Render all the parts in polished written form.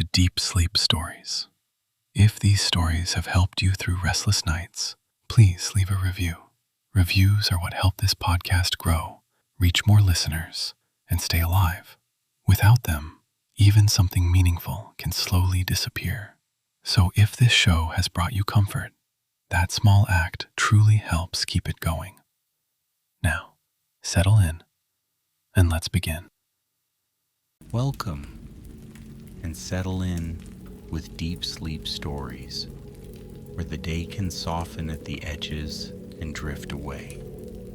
to Deep Sleep Stories. If these stories have helped you through restless nights, please leave a review. Reviews are what help this podcast grow, reach more listeners, and stay alive. Without them, even something meaningful can slowly disappear. So if this show has brought you comfort, that small act truly helps keep it going. Now, settle in, and let's begin. Welcome, and settle in with Deep Sleep Stories, where the day can soften at the edges and drift away.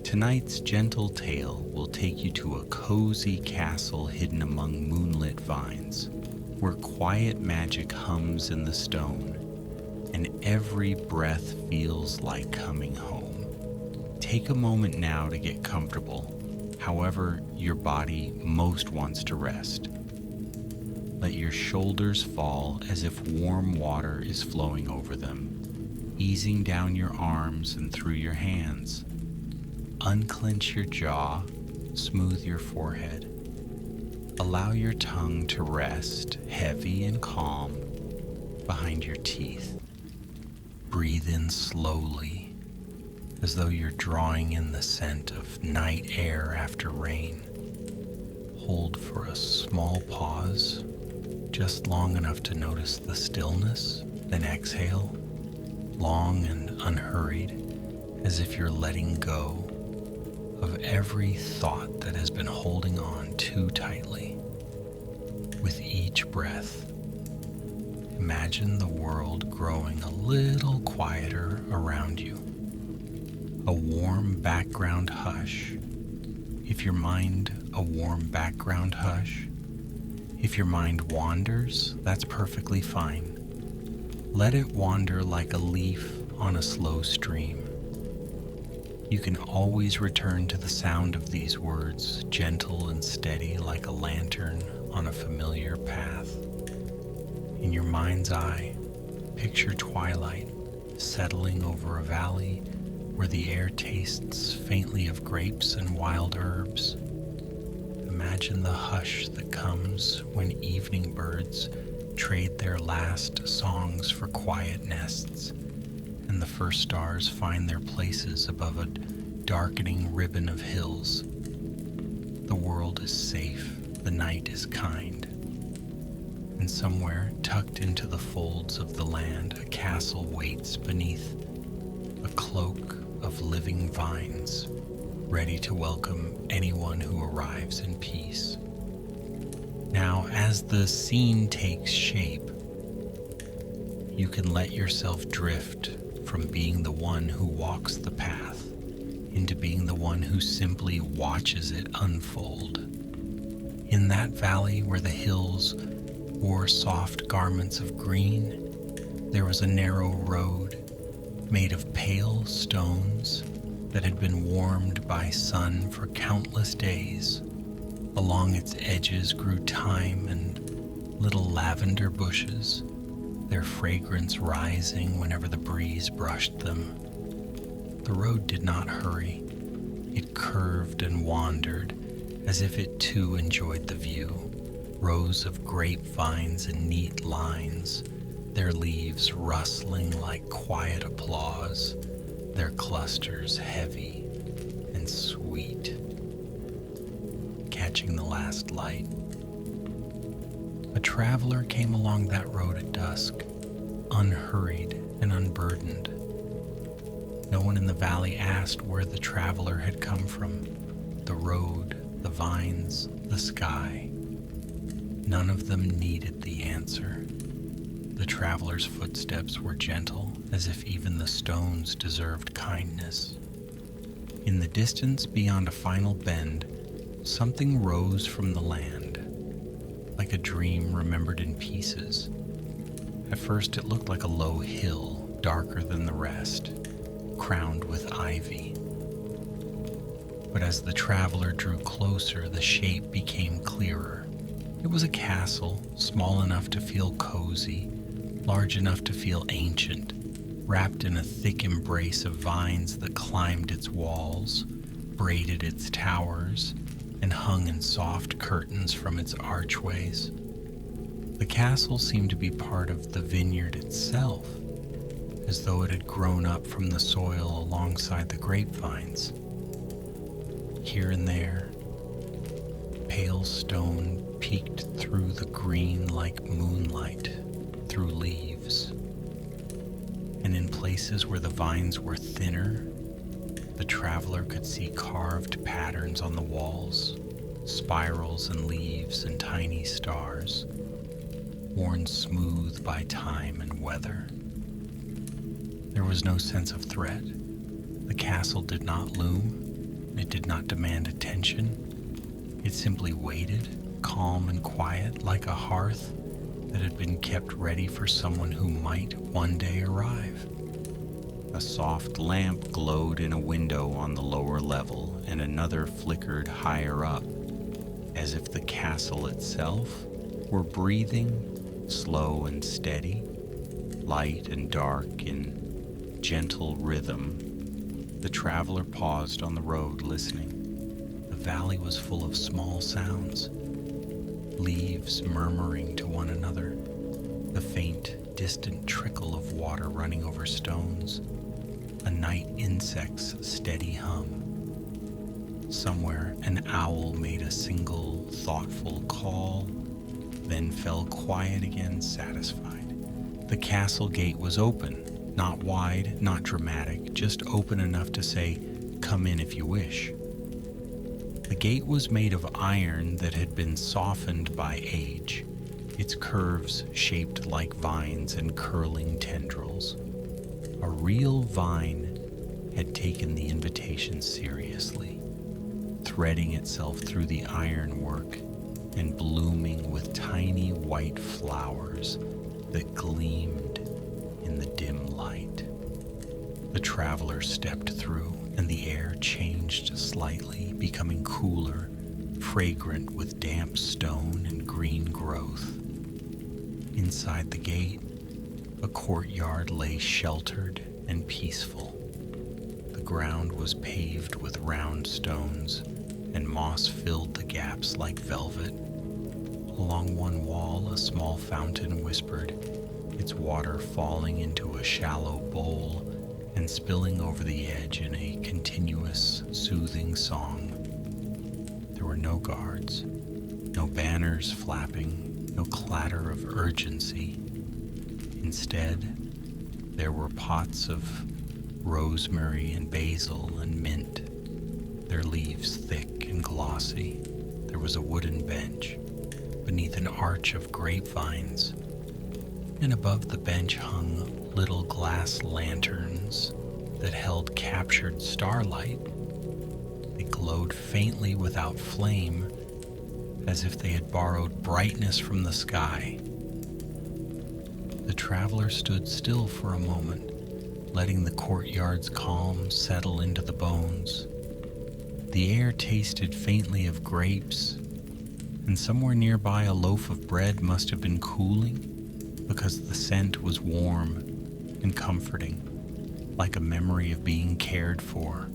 Tonight's gentle tale will take you to a cozy castle hidden among moonlit vines, where quiet magic hums in the stone, and every breath feels like coming home. Take a moment now to get comfortable, however your body most wants to rest. Let your shoulders fall as if warm water is flowing over them, easing down your arms and through your hands. Unclench your jaw, smooth your forehead. Allow your tongue to rest, heavy and calm, behind your teeth. Breathe in slowly, as though you're drawing in the scent of night air after rain. Hold for a small pause, just long enough to notice the stillness, then exhale, long and unhurried, as if you're letting go of every thought that has been holding on too tightly. With each breath, imagine the world growing a little quieter around you. A warm background hush. If your mind a warm background hush, if your mind wanders, that's perfectly fine. Let it wander like a leaf on a slow stream. You can always return to the sound of these words, gentle and steady like a lantern on a familiar path. In your mind's eye, picture twilight settling over a valley where the air tastes faintly of grapes and wild herbs. Imagine the hush that comes when evening birds trade their last songs for quiet nests, and the first stars find their places above a darkening ribbon of hills. The world is safe, the night is kind, and somewhere tucked into the folds of the land, a castle waits beneath a cloak of living vines, ready to welcome anyone who arrives in peace. Now, as the scene takes shape, you can let yourself drift from being the one who walks the path into being the one who simply watches it unfold. In that valley where the hills wore soft garments of green, there was a narrow road made of pale stones that had been warmed by sun for countless days. Along its edges grew thyme and little lavender bushes, their fragrance rising whenever the breeze brushed them. The road did not hurry. It curved and wandered as if it too enjoyed the view. Rows of grapevines in neat lines, their leaves rustling like quiet applause, their clusters heavy and sweet. Catching the last light, a traveler came along that road at dusk, unhurried and unburdened. No one in the valley asked where the traveler had come from. The road, the vines, the sky. None of them needed the answer. The traveler's footsteps were gentle, as if even the stones deserved kindness. In the distance beyond a final bend, something rose from the land, like a dream remembered in pieces. At first it looked like a low hill, darker than the rest, crowned with ivy. But as the traveler drew closer, the shape became clearer. It was a castle, small enough to feel cozy, large enough to feel ancient, wrapped in a thick embrace of vines that climbed its walls, braided its towers, and hung in soft curtains from its archways. The castle seemed to be part of the vineyard itself, as though it had grown up from the soil alongside the grapevines. Here and there, pale stone peeked through the green like moonlight through leaves. And in places where the vines were thinner, the traveler could see carved patterns on the walls, spirals and leaves and tiny stars, worn smooth by time and weather. There was no sense of threat. The castle did not loom. It did not demand attention. It simply waited, calm and quiet, like a hearth that had been kept ready for someone who might one day arrive. A soft lamp glowed in a window on the lower level, and another flickered higher up, as if the castle itself were breathing, slow and steady, light and dark in gentle rhythm. The traveler paused on the road, listening. The valley was full of small sounds, leaves murmuring to one another, the faint, distant trickle of water running over stones, a night insect's steady hum. Somewhere, an owl made a single, thoughtful call, then fell quiet again, satisfied. The castle gate was open, not wide, not dramatic, just open enough to say, "Come in if you wish." The gate was made of iron that had been softened by age, its curves shaped like vines and curling tendrils. A real vine had taken the invitation seriously, threading itself through the ironwork and blooming with tiny white flowers that gleamed in the dim light. The traveler stepped through, and the air changed slightly, becoming cooler, fragrant with damp stone and green growth. Inside the gate, a courtyard lay sheltered and peaceful. The ground was paved with round stones, and moss filled the gaps like velvet. Along one wall, a small fountain whispered, its water falling into a shallow bowl and spilling over the edge in a continuous, soothing song. There were no guards, no banners flapping, no clatter of urgency. Instead, there were pots of rosemary and basil and mint, their leaves thick and glossy. There was a wooden bench beneath an arch of grapevines, and above the bench hung little glass lanterns that held captured starlight. They glowed faintly without flame, as if they had borrowed brightness from the sky. The traveler stood still for a moment, letting the courtyard's calm settle into the bones. The air tasted faintly of grapes, and somewhere nearby a loaf of bread must have been cooling, because the scent was warm and comforting, like a memory of being cared for.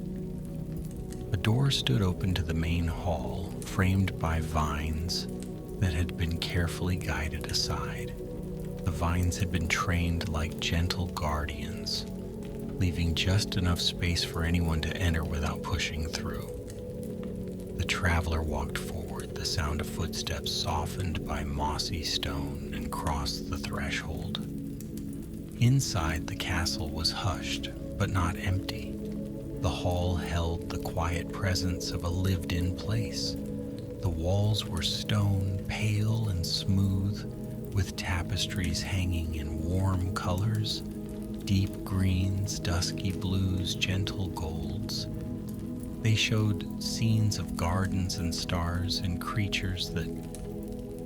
A door stood open to the main hall, framed by vines that had been carefully guided aside. The vines had been trained like gentle guardians, leaving just enough space for anyone to enter without pushing through. The traveler walked forward, the sound of footsteps softened by mossy stone, and crossed the threshold. Inside, the castle was hushed, but not empty. The hall held the quiet presence of a lived-in place. The walls were stone, pale and smooth, with tapestries hanging in warm colors, deep greens, dusky blues, gentle golds. They showed scenes of gardens and stars and creatures that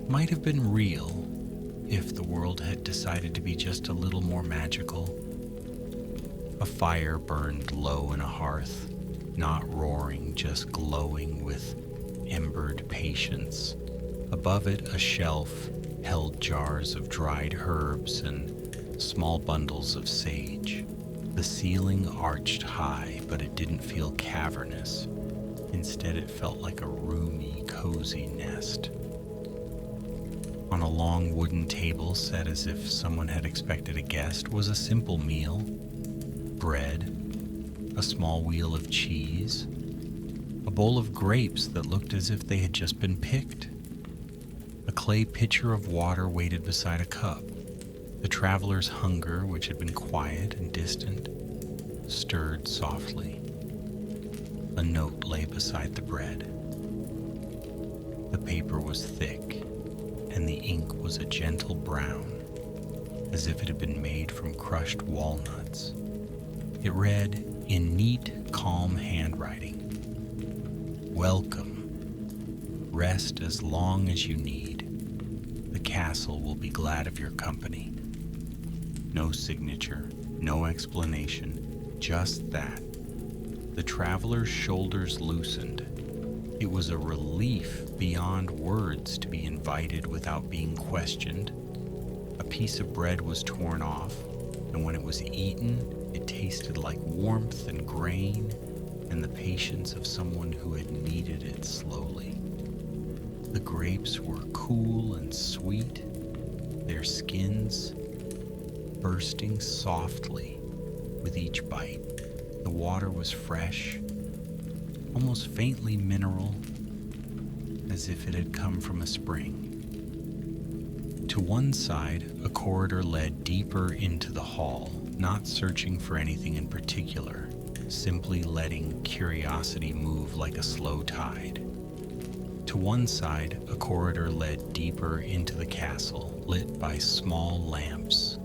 might have been real if the world had decided to be just a little more magical. A fire burned low in a hearth, not roaring, just glowing with embered patience. Above it, a shelf held jars of dried herbs and small bundles of sage. The ceiling arched high, but it didn't feel cavernous. Instead, it felt like a roomy, cozy nest. On a long wooden table set as if someone had expected a guest was a simple meal: bread, a small wheel of cheese, a bowl of grapes that looked as if they had just been picked. A clay pitcher of water waited beside a cup. The traveler's hunger, which had been quiet and distant, stirred softly. A note lay beside the bread. The paper was thick, and the ink was a gentle brown, as if it had been made from crushed walnuts. It read, in neat, calm handwriting, "Welcome. Rest as long as you need. The castle will be glad of your company." No signature, no explanation, just that. The traveler's shoulders loosened. It was a relief beyond words to be invited without being questioned. A piece of bread was torn off, and when it was eaten, it tasted like warmth and grain and the patience of someone who had kneaded it slowly. The grapes were cool and sweet, their skins bursting softly with each bite. The water was fresh, almost faintly mineral, as if it had come from a spring. To one side, a corridor led deeper into the hall, not searching for anything in particular, simply letting curiosity move like a slow tide. To one side, a corridor led deeper into the castle, lit by small lamps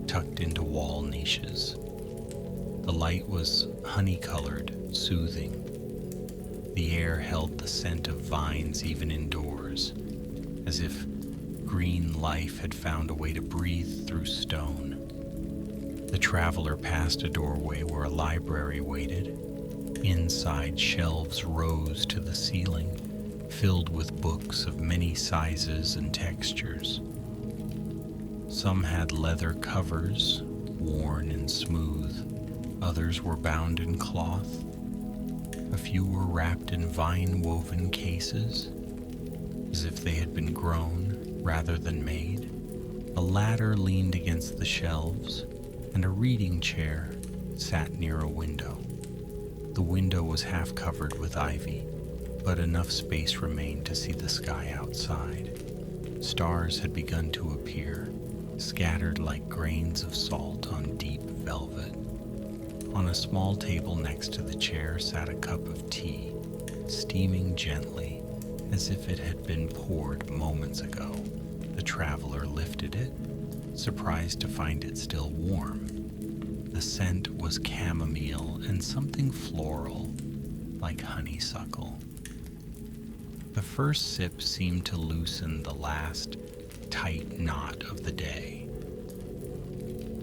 tucked into wall niches. The light was honey-colored, soothing. The air held the scent of vines even indoors, as if green life had found a way to breathe through stone. The traveler passed a doorway where a library waited. Inside, shelves rose to the ceiling, filled with books of many sizes and textures. Some had leather covers, worn and smooth. Others were bound in cloth. A few were wrapped in vine-woven cases, as if they had been grown rather than made. A ladder leaned against the shelves, and a reading chair sat near a window. The window was half covered with ivy, but enough space remained to see the sky outside. Stars had begun to appear, scattered like grains of salt on deep velvet. On a small table next to the chair sat a cup of tea, steaming gently as if it had been poured moments ago. The traveler lifted it, surprised to find it still warm. The scent was chamomile and something floral, like honeysuckle. The first sip seemed to loosen the last tight knot of the day.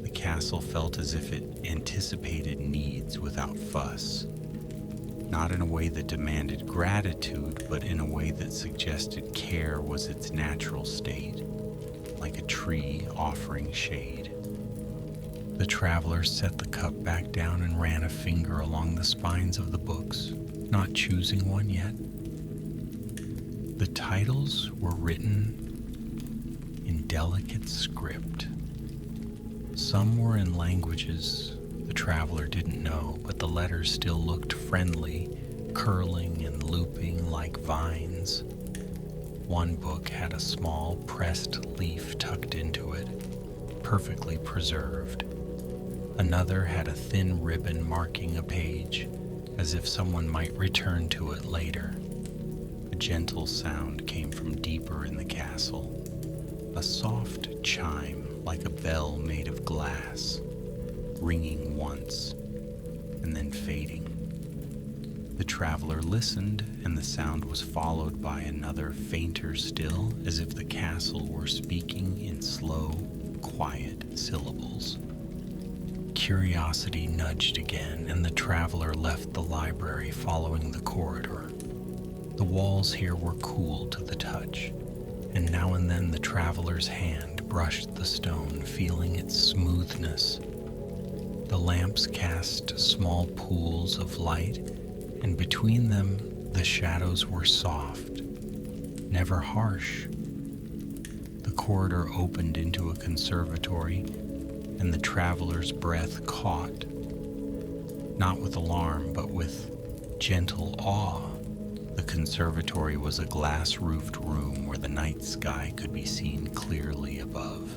The castle felt as if it anticipated needs without fuss, not in a way that demanded gratitude, but in a way that suggested care was its natural state, like a tree offering shade. The traveler set the cup back down and ran a finger along the spines of the books, not choosing one yet. The titles were written in delicate script. Some were in languages the traveler didn't know, but the letters still looked friendly, curling and looping like vines. One book had a small pressed leaf tucked into it, perfectly preserved. Another had a thin ribbon marking a page, as if someone might return to it later. A gentle sound came from deeper in the castle, a soft chime like a bell made of glass, ringing once and then fading. The traveler listened, and the sound was followed by another fainter still, as if the castle were speaking in slow, quiet syllables. Curiosity nudged again, and the traveler left the library following the corridor. The walls here were cool to the touch, and now and then the traveler's hand brushed the stone, feeling its smoothness. The lamps cast small pools of light, and between them the shadows were soft, never harsh. The corridor opened into a conservatory, and the traveler's breath caught, not with alarm, but with gentle awe. The conservatory was a glass-roofed room where the night sky could be seen clearly above.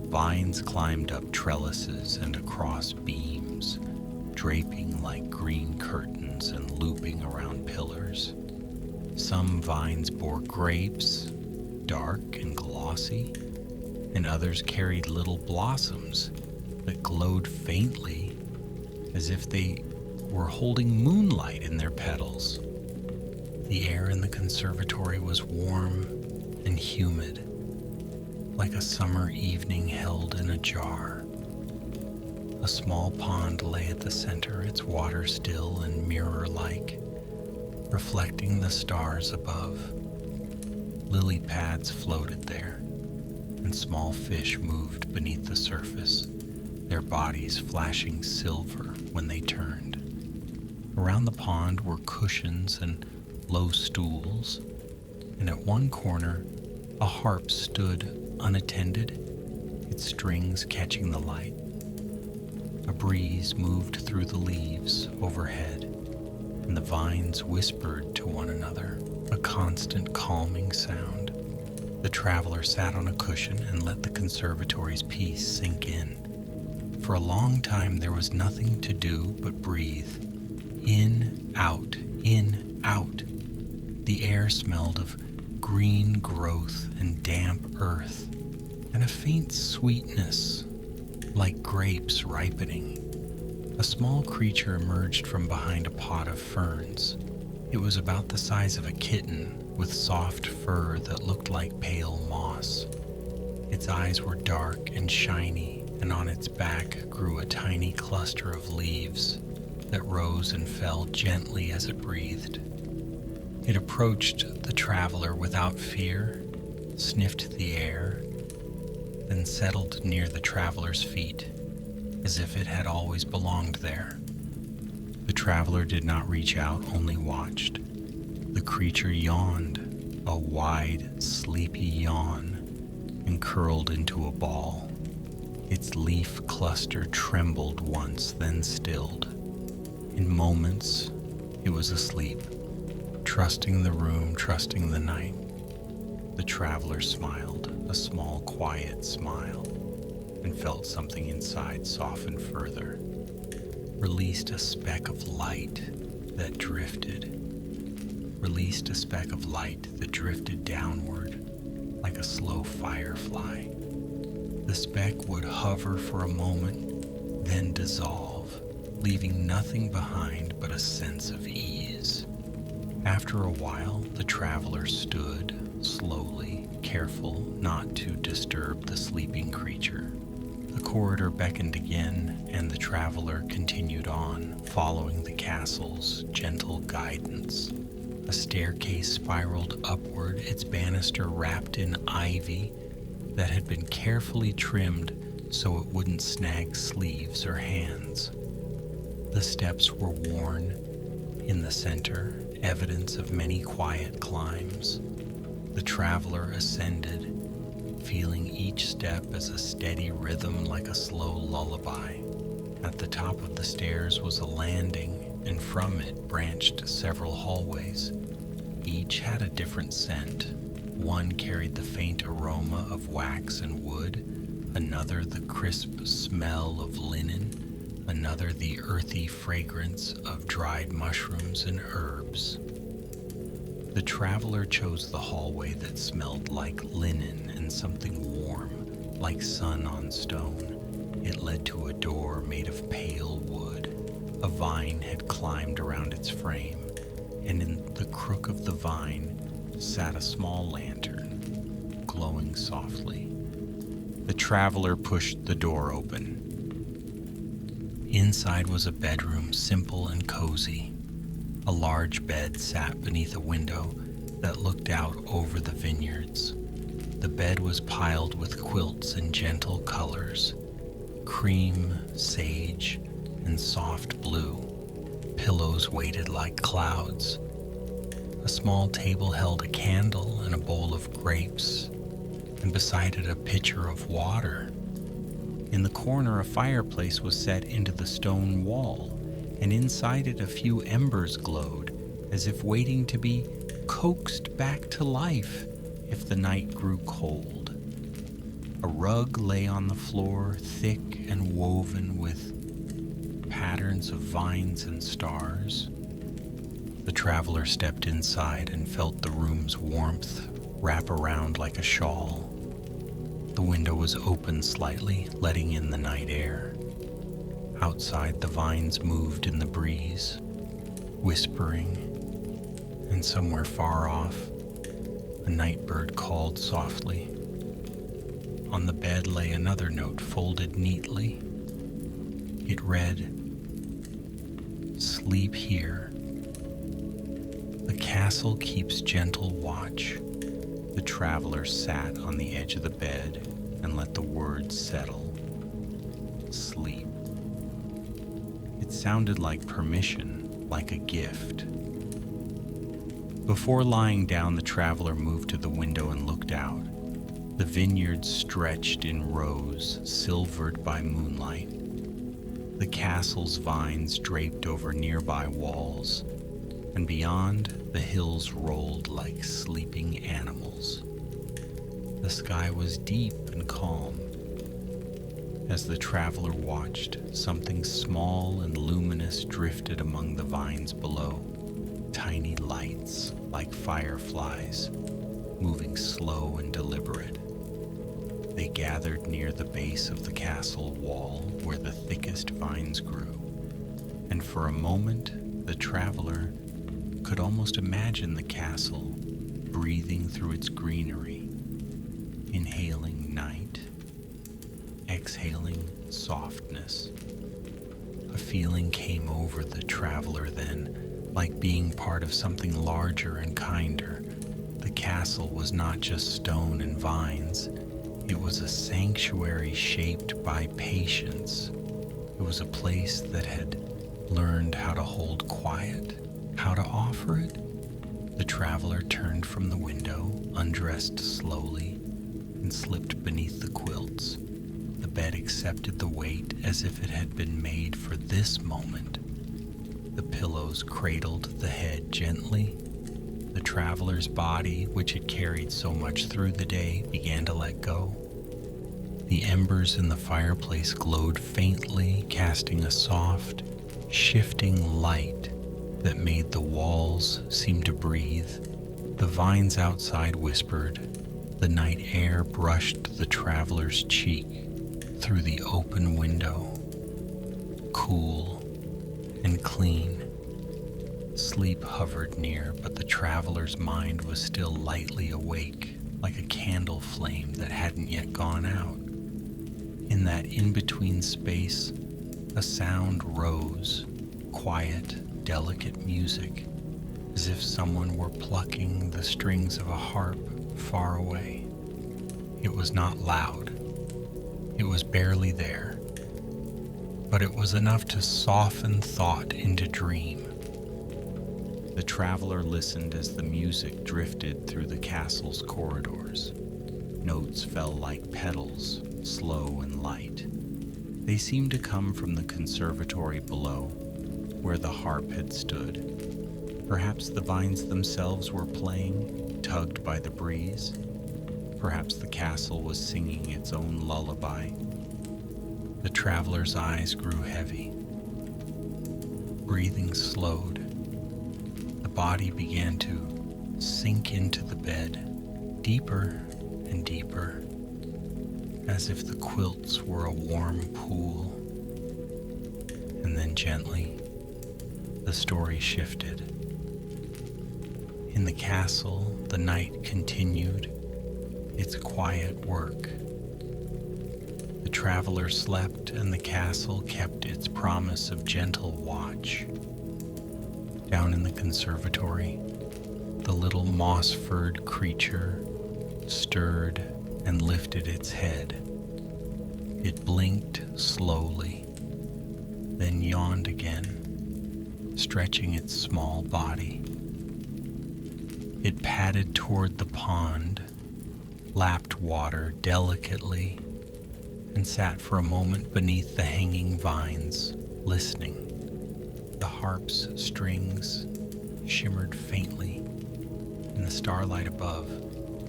Vines climbed up trellises and across beams, draping like green curtains and looping around pillars. Some vines bore grapes, dark and glossy, and others carried little blossoms that glowed faintly as if they were holding moonlight in their petals. The air in the conservatory was warm and humid, like a summer evening held in a jar. A small pond lay at the center, its water still and mirror-like, reflecting the stars above. Lily pads floated there, and small fish moved beneath the surface, their bodies flashing silver when they turned. Around the pond were cushions and low stools, and at one corner a harp stood unattended, its strings catching the light. A breeze moved through the leaves overhead, and the vines whispered to one another, a constant calming sound. The traveler sat on a cushion and let the conservatory's peace sink in. For a long time there was nothing to do but breathe. In, out, in, out. The air smelled of green growth and damp earth, and a faint sweetness, like grapes ripening. A small creature emerged from behind a pot of ferns. It was about the size of a kitten, with soft fur that looked like pale moss. Its eyes were dark and shiny, and on its back grew a tiny cluster of leaves that rose and fell gently as it breathed. It approached the traveler without fear, sniffed the air, then settled near the traveler's feet, as if it had always belonged there. The traveler did not reach out, only watched. The creature yawned, a wide, sleepy yawn, and curled into a ball. Its leaf cluster trembled once, then stilled. In moments, it was asleep, trusting the room, trusting the night. The traveler smiled, a small, quiet smile, and felt something inside soften further, released a speck of light that drifted downward like a slow firefly. The speck would hover for a moment, then dissolve, leaving nothing behind but a sense of ease. After a while, the traveler stood, slowly, careful not to disturb the sleeping creature. The corridor beckoned again, and the traveler continued on, following the castle's gentle guidance. A staircase spiraled upward, its banister wrapped in ivy that had been carefully trimmed so it wouldn't snag sleeves or hands. The steps were worn in the center, evidence of many quiet climbs. The traveler ascended, feeling each step as a steady rhythm like a slow lullaby. At the top of the stairs was a landing, and from it branched several hallways. Each had a different scent. One carried the faint aroma of wax and wood, another the crisp smell of linen, another the earthy fragrance of dried mushrooms and herbs. The traveler chose the hallway that smelled like linen and something warm, like sun on stone. It led to a door made of pale wood. A vine had climbed around its frame, and in the crook of the vine sat a small lantern, glowing softly. The traveler pushed the door open. Inside was a bedroom, simple and cozy. A large bed sat beneath a window that looked out over the vineyards. The bed was piled with quilts in gentle colors, cream, sage, and soft blue. Pillows weighted like clouds. A small table held a candle and a bowl of grapes. and beside it a pitcher of water. In the corner, a fireplace was set into the stone wall, and inside it a few embers glowed, as if waiting to be coaxed back to life if the night grew cold. A rug lay on the floor, thick and woven with patterns of vines and stars. The traveler stepped inside and felt the room's warmth wrap around like a shawl. The window was open slightly, letting in the night air. Outside, the vines moved in the breeze, whispering, and somewhere far off, a night bird called softly. On the bed lay another note folded neatly. It read, "Sleep here. The castle keeps gentle watch." The traveler sat on the edge of the bed and let the words settle. Sleep. It sounded like permission, like a gift. Before lying down, the traveler moved to the window and looked out. The vineyards stretched in rows, silvered by moonlight. The castle's vines draped over nearby walls, and beyond, the hills rolled like sleeping animals. The sky was deep and calm. As the traveler watched, something small and luminous drifted among the vines below, tiny lights like fireflies, moving slow and deliberate. They gathered near the base of the castle wall where the thickest vines grew, and for a moment the traveler could almost imagine the castle breathing through its greenery, inhaling night, exhaling softness. A feeling came over the traveler then, like being part of something larger and kinder. The castle was not just stone and vines. It was a sanctuary shaped by patience. It was a place that had learned how to hold quiet, how to offer it. The traveler turned from the window, undressed slowly, and slipped beneath the quilts. The bed accepted the weight as if it had been made for this moment. The pillows cradled the head gently. The traveler's body, which had carried so much through the day, began to let go. The embers in the fireplace glowed faintly, casting a soft, shifting light that made the walls seem to breathe. The vines outside whispered. The night air brushed the traveler's cheek through the open window, cool and clean. Sleep hovered near, but the traveler's mind was still lightly awake, like a candle flame that hadn't yet gone out. In that in-between space, a sound rose, quiet, delicate music, as if someone were plucking the strings of a harp far away. It was not loud. It was barely there, but it was enough to soften thought into dream. The traveler listened as the music drifted through the castle's corridors. Notes fell like petals, slow and light. They seemed to come from the conservatory below, where the harp had stood. Perhaps the vines themselves were playing, tugged by the breeze. Perhaps the castle was singing its own lullaby. The traveler's eyes grew heavy. Breathing slowed. The body began to sink into the bed, deeper and deeper, as if the quilts were a warm pool. And then gently, the story shifted. In the castle, the night continued its quiet work. The traveler slept, and the castle kept its promise of gentle watch. Down in the conservatory, the little moss-furred creature stirred and lifted its head. It blinked slowly, then yawned again, stretching its small body. It padded toward the pond, lapped water delicately, and sat for a moment beneath the hanging vines, listening. The harp's strings shimmered faintly in the starlight above,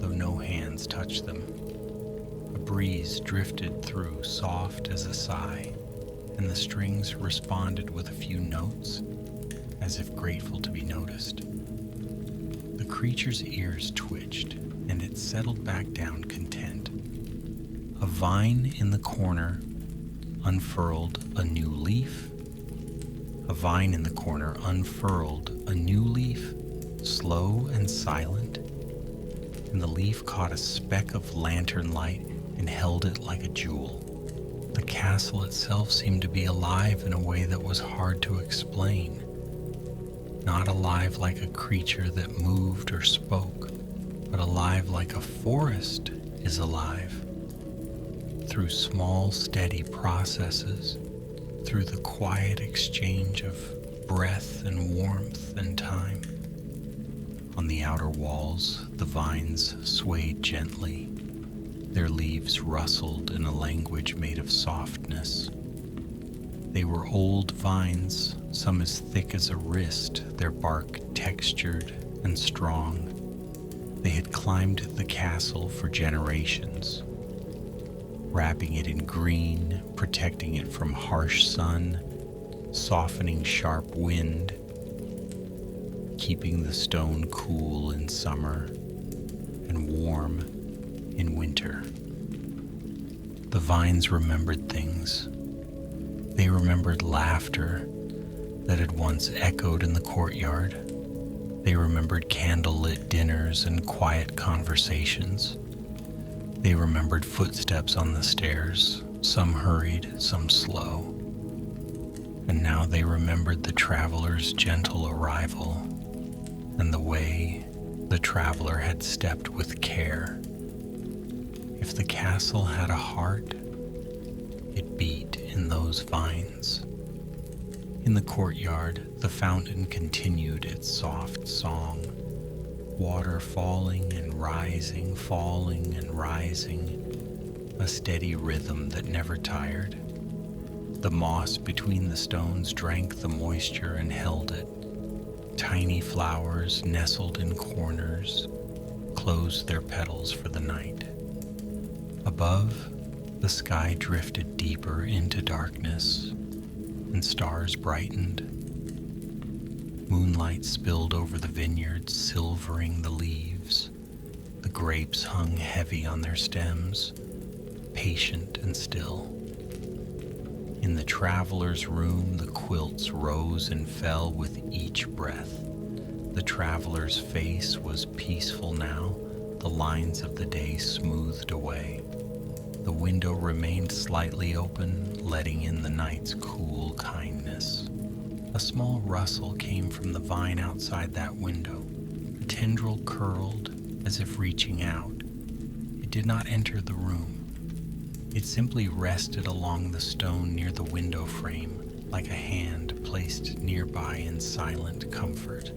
though no hands touched them. A breeze drifted through, soft as a sigh, and the strings responded with a few notes, as if grateful to be noticed. The creature's ears twitched, and it settled back down content. A vine in the corner unfurled a new leaf. A vine in the corner unfurled a new leaf, slow and silent, and the leaf caught a speck of lantern light and held it like a jewel. The castle itself seemed to be alive in a way that was hard to explain. Not alive like a creature that moved or spoke, but alive like a forest is alive. Through small, steady processes, through the quiet exchange of breath and warmth and time. On the outer walls, the vines swayed gently. Their leaves rustled in a language made of softness. They were old vines, some as thick as a wrist, their bark textured and strong. They had climbed the castle for generations, wrapping it in green, protecting it from harsh sun, softening sharp wind, keeping the stone cool in summer and warm in winter. The vines remembered things. They remembered laughter that had once echoed in the courtyard. They remembered candlelit dinners and quiet conversations. They remembered footsteps on the stairs, some hurried, some slow. And now they remembered the traveler's gentle arrival and the way the traveler had stepped with care. If the castle had a heart, it beat in those vines. In the courtyard, the fountain continued its soft song, water falling and rising, falling and rising, a steady rhythm that never tired. The moss between the stones drank the moisture and held it. Tiny flowers nestled in corners closed their petals for the night. Above, the sky drifted deeper into darkness, and stars brightened. Moonlight spilled over the vineyards, silvering the leaves. The grapes hung heavy on their stems, patient and still. In the traveler's room, the quilts rose and fell with each breath. The traveler's face was peaceful now, the lines of the day smoothed away. The window remained slightly open, letting in the night's cool kindness. A small rustle came from the vine outside that window. A tendril curled as if reaching out. It did not enter the room. It simply rested along the stone near the window frame, like a hand placed nearby in silent comfort.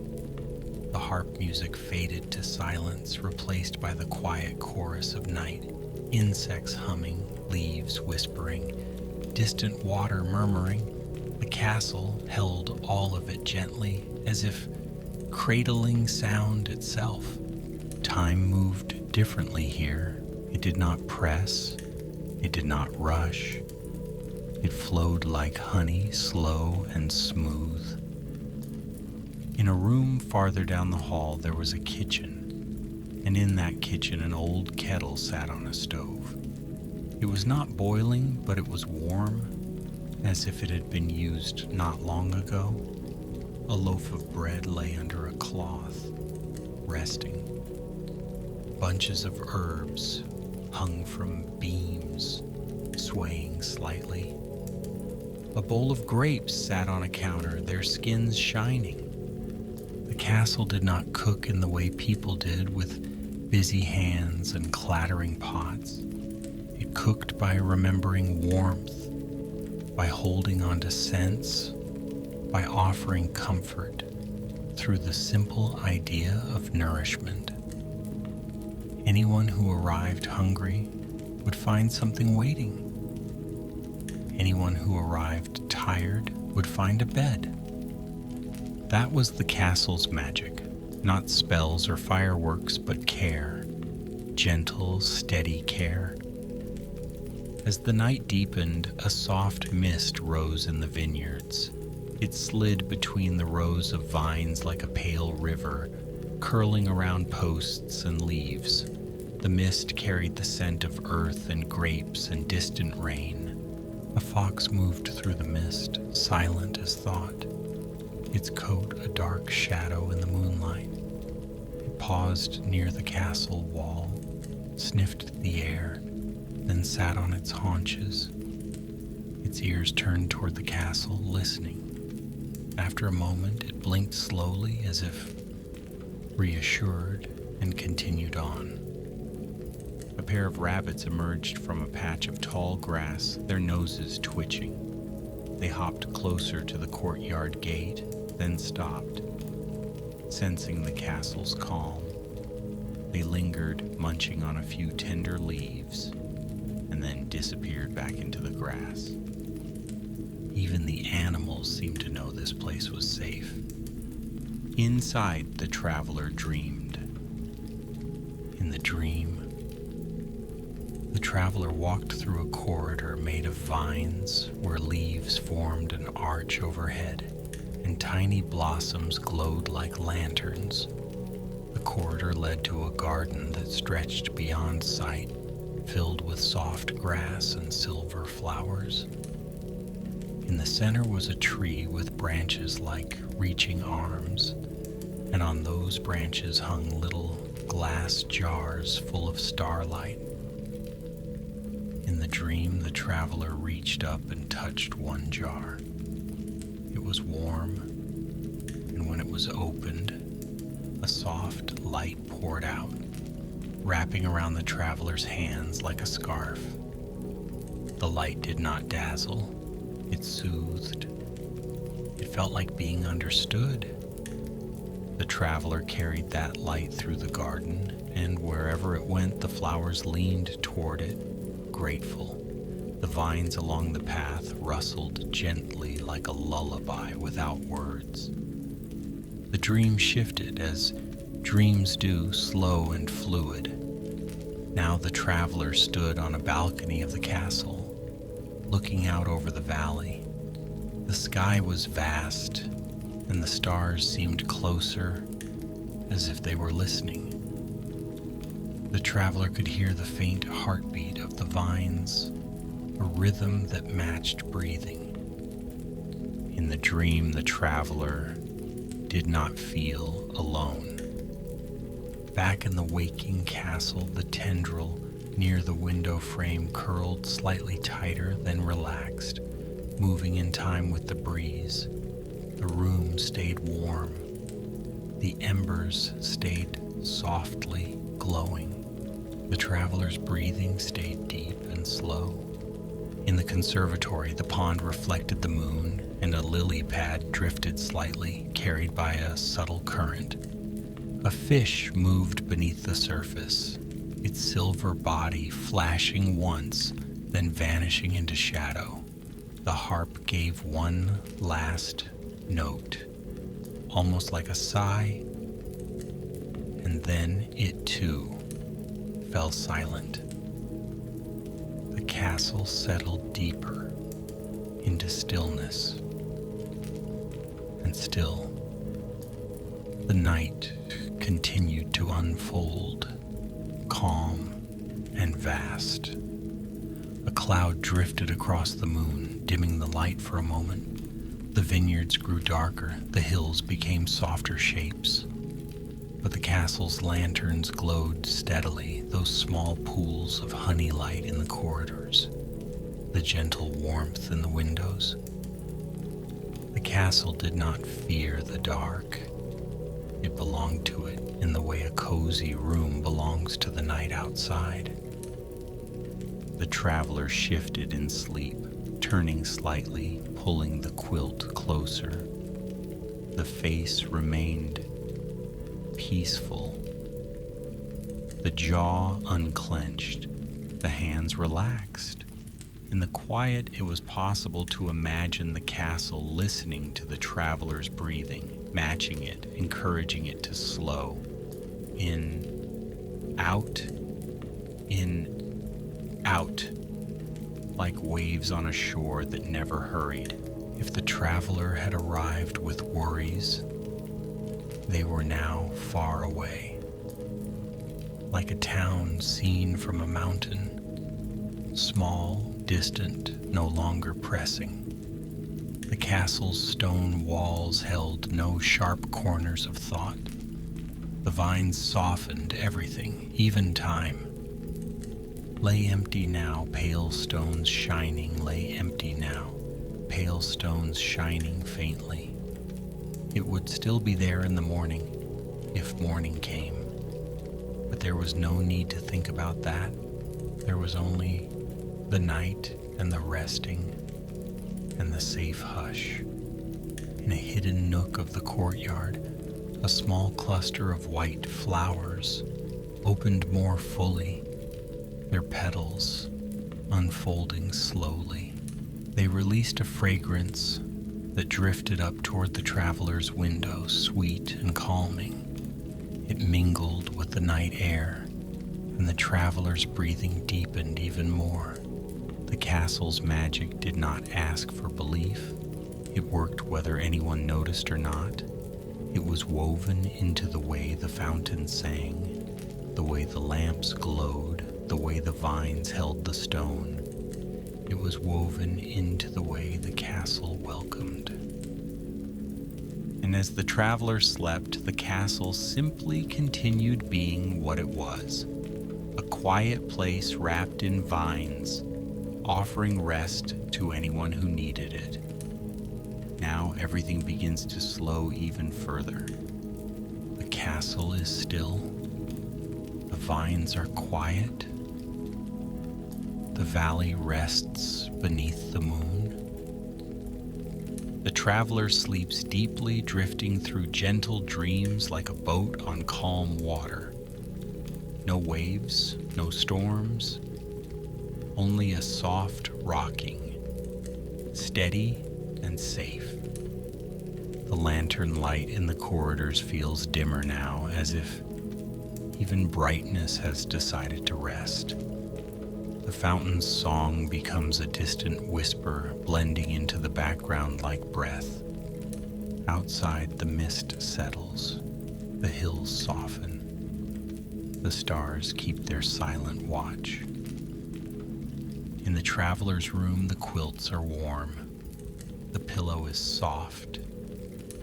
The harp music faded to silence, replaced by the quiet chorus of night. Insects humming, leaves whispering, distant water murmuring. The castle held all of it gently, as if cradling sound itself. Time moved differently here. It did not press. It did not rush. It flowed like honey, slow and smooth. In a room farther down the hall, there was a kitchen. And in that kitchen, an old kettle sat on a stove. It was not boiling, but it was warm, as if it had been used not long ago. A loaf of bread lay under a cloth, resting. Bunches of herbs hung from beams, swaying slightly. A bowl of grapes sat on a counter, their skins shining. The castle did not cook in the way people did, with busy hands and clattering pots. It cooked by remembering warmth, by holding on to scents, by offering comfort through the simple idea of nourishment. Anyone who arrived hungry would find something waiting. Anyone who arrived tired would find a bed. That was the castle's magic, not spells or fireworks, but care, gentle, steady care. As the night deepened, a soft mist rose in the vineyards. It slid between the rows of vines like a pale river, curling around posts and leaves. The mist carried the scent of earth and grapes and distant rain. A fox moved through the mist, silent as thought, its coat a dark shadow in the moonlight. It paused near the castle wall, sniffed the air, then sat on its haunches, its ears turned toward the castle, listening. After a moment, it blinked slowly as if reassured and continued on. A pair of rabbits emerged from a patch of tall grass, their noses twitching. They hopped closer to the courtyard gate, then stopped, sensing the castle's calm. They lingered, munching on a few tender leaves, and then disappeared back into the grass. Even the animals seemed to know this place was safe. Inside, the traveler dreamed. In the dream, the traveler walked through a corridor made of vines where leaves formed an arch overhead and tiny blossoms glowed like lanterns. The corridor led to a garden that stretched beyond sight, filled with soft grass and silver flowers. In the center was a tree with branches like reaching arms, and on those branches hung little glass jars full of starlight. In the dream, the traveler reached up and touched one jar. It was warm, and when it was opened, a soft light poured out, wrapping around the traveler's hands like a scarf. The light did not dazzle, it soothed. It felt like being understood. The traveler carried that light through the garden, and wherever it went, the flowers leaned toward it, grateful. The vines along the path rustled gently like a lullaby without words. The dream shifted as dreams do, slow and fluid. Now the traveler stood on a balcony of the castle, looking out over the valley. The sky was vast, and the stars seemed closer, as if they were listening. The traveler could hear the faint heartbeat of the vines, a rhythm that matched breathing. In the dream, the traveler did not feel alone. Back in the waking castle, the tendril near the window frame curled slightly tighter, then relaxed, moving in time with the breeze. The room stayed warm. The embers stayed softly glowing. The traveler's breathing stayed deep and slow. In the conservatory, the pond reflected the moon, and a lily pad drifted slightly, carried by a subtle current. A fish moved beneath the surface, its silver body flashing once, then vanishing into shadow. The harp gave one last note, almost like a sigh, and then it too fell silent. The castle settled deeper into stillness, and still the night continued to unfold, calm and vast. A cloud drifted across the moon, dimming the light for a moment. The vineyards grew darker, the hills became softer shapes. But the castle's lanterns glowed steadily, those small pools of honey light in the corridors, the gentle warmth in the windows. The castle did not fear the dark. It belonged to it in the way a cozy room belongs to the night outside. The traveler shifted in sleep, turning slightly, pulling the quilt closer. The face remained peaceful, the jaw unclenched, the hands relaxed. In the quiet, it was possible to imagine the castle listening to the traveler's breathing, matching it, encouraging it to slow. In, out, like waves on a shore that never hurried. If the traveler had arrived with worries, they were now far away. Like a town seen from a mountain, small, distant, no longer pressing. The castle's stone walls held no sharp corners of thought. The vines softened everything, even time. Lay empty now, pale stones shining, lay empty now, pale stones shining faintly. It would still be there in the morning, if morning came. But there was no need to think about that. There was only the night and the resting and the safe hush. In a hidden nook of the courtyard, a small cluster of white flowers opened more fully, their petals unfolding slowly. They released a fragrance that drifted up toward the traveler's window, sweet and calming. It mingled with the night air, and the traveler's breathing deepened even more. The castle's magic did not ask for belief. It worked whether anyone noticed or not. It was woven into the way the fountain sang, the way the lamps glowed, the way the vines held the stone. It was woven into the way the castle welcomed. And as the traveler slept, the castle simply continued being what it was, a quiet place wrapped in vines, offering rest to anyone who needed it. Now everything begins to slow even further. The castle is still. The vines are quiet. The valley rests beneath the moon. The traveler sleeps deeply, drifting through gentle dreams like a boat on calm water. No waves, no storms, only a soft rocking, steady and safe. The lantern light in the corridors feels dimmer now, as if even brightness has decided to rest. The fountain's song becomes a distant whisper, blending into the background like breath. Outside, the mist settles. The hills soften. The stars keep their silent watch. In the traveler's room, the quilts are warm. The pillow is soft.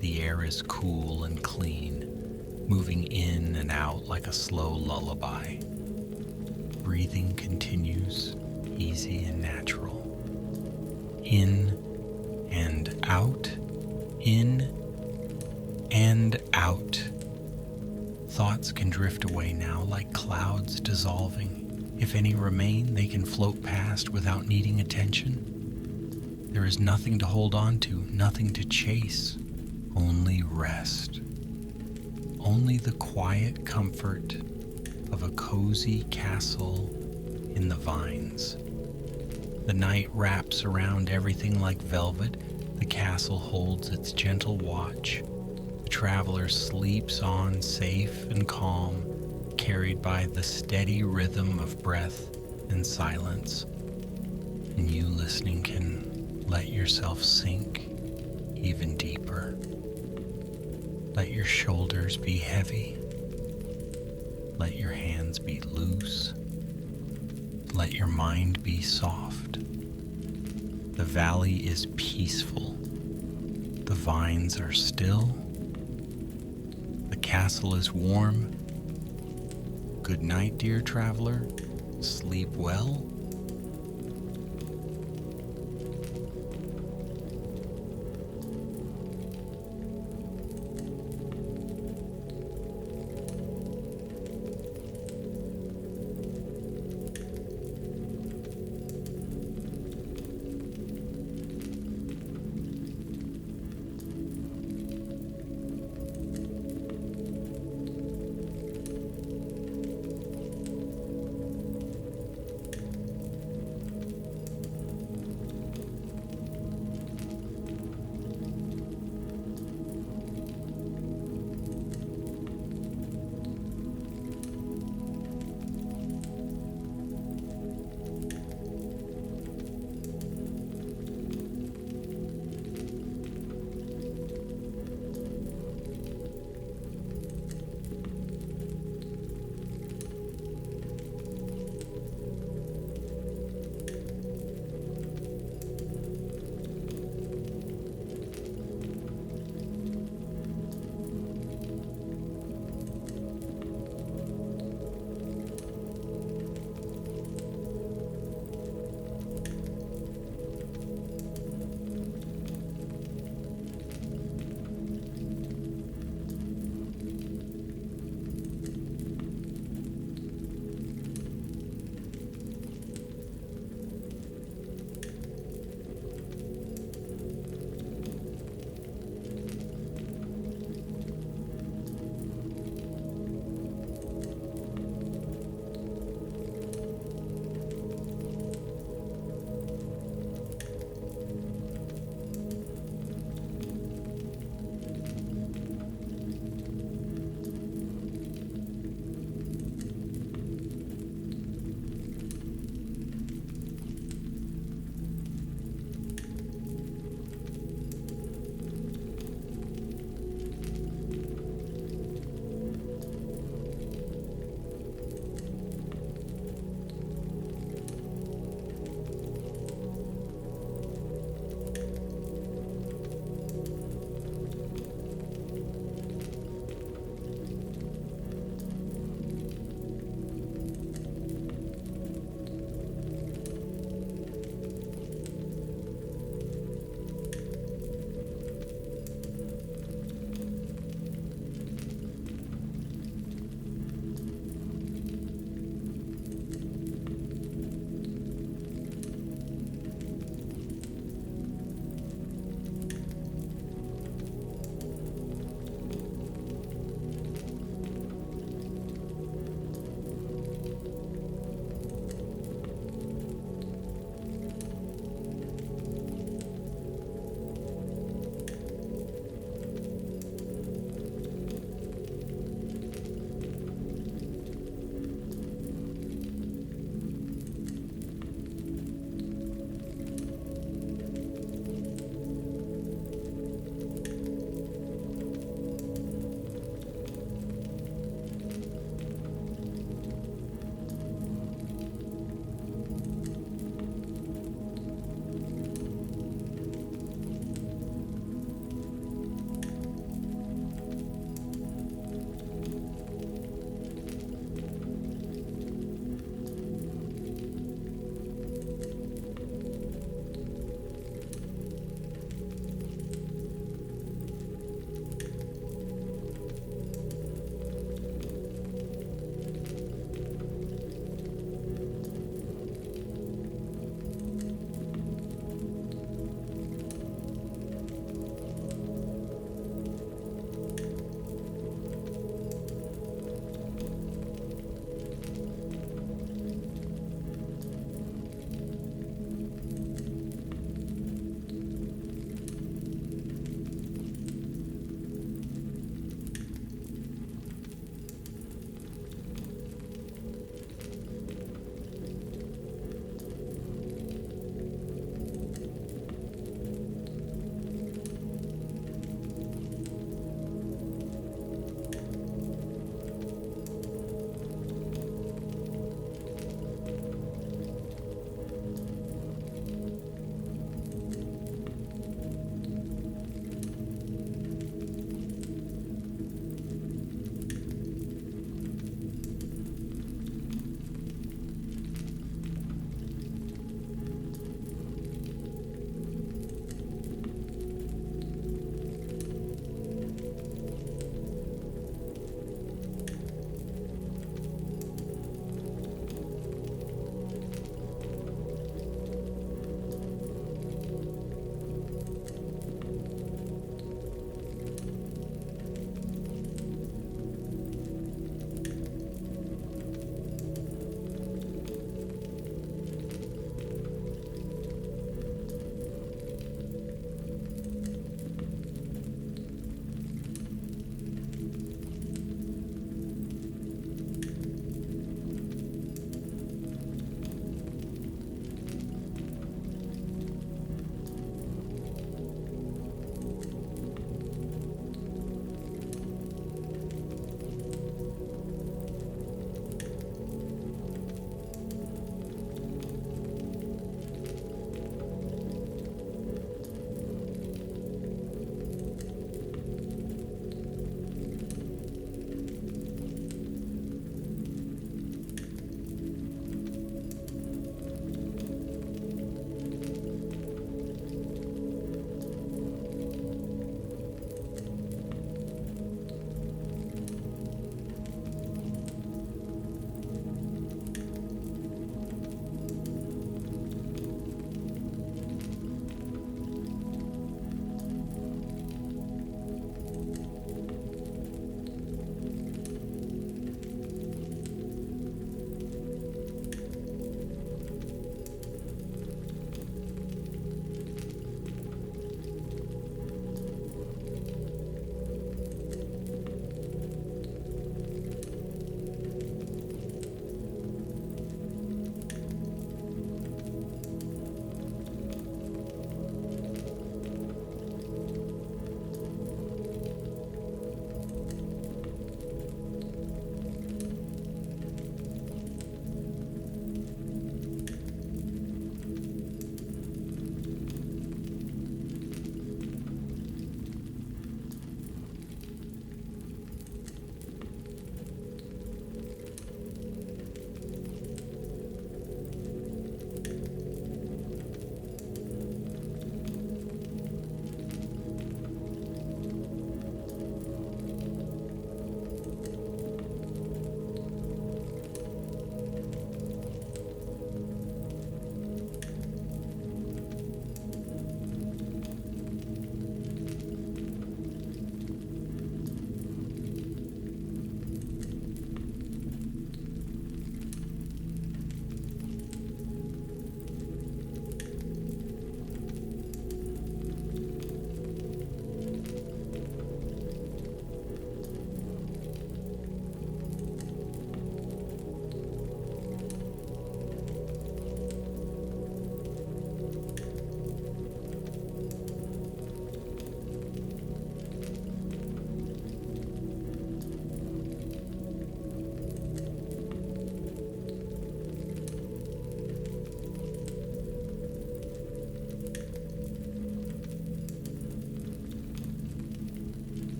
The air is cool and clean, moving in and out like a slow lullaby. Breathing continues, easy and natural. In and out, in and out. Thoughts can drift away now like clouds dissolving. If any remain, they can float past without needing attention. There is nothing to hold on to, nothing to chase, only rest. Only the quiet comfort of a cozy castle in the vines. The night wraps around everything like velvet. The castle holds its gentle watch. The traveler sleeps on safe and calm, carried by the steady rhythm of breath and silence. And you listening can let yourself sink even deeper. Let your shoulders be heavy. Let your hands be loose. Let your mind be soft. The valley is peaceful. The vines are still. The castle is warm. Good night, dear traveler. Sleep well